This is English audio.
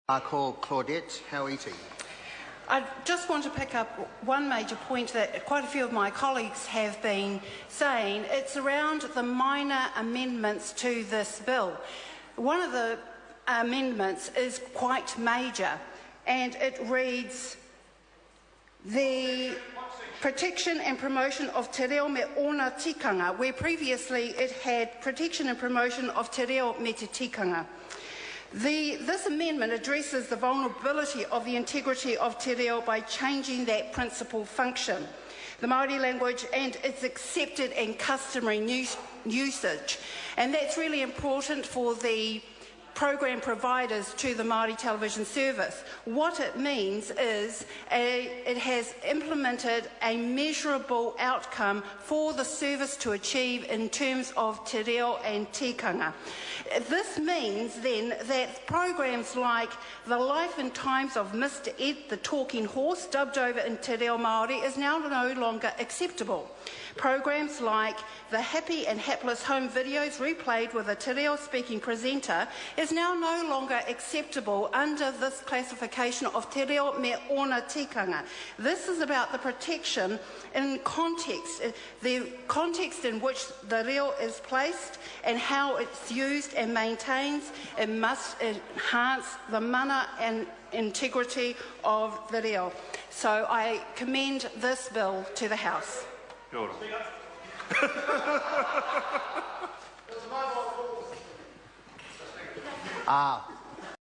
I call Claudette Hauiti. I just want to pick up one major point that quite a few of my colleagues have been saying. It's around the minor amendments to this bill. One of the amendments is quite major, and it reads, the protection and promotion of te reo me ona tikanga, where previously it had protection and promotion of te reo me te tikanga. This amendment addresses the vulnerability of the integrity of te reo by changing that principal function, the Maori language and its accepted and customary usage. And that's really important for the program providers to the Maori television service. What it means is it has implemented a measurable outcome for the service to achieve in terms of te reo and tikanga. This means then that programs like The Life and Times of Mr. Ed the Talking Horse, dubbed over in te reo Māori, is now no longer acceptable. Programs like the Happy and Hapless Home Videos, replayed with a te reo speaking presenter, is now no longer acceptable under this classification of te reo me ona tikanga. This is about the protection in context, the context in which the reo is placed and how it's used and maintains. It must enhance the mana and integrity of the reo. So I commend this bill to the House. Ah.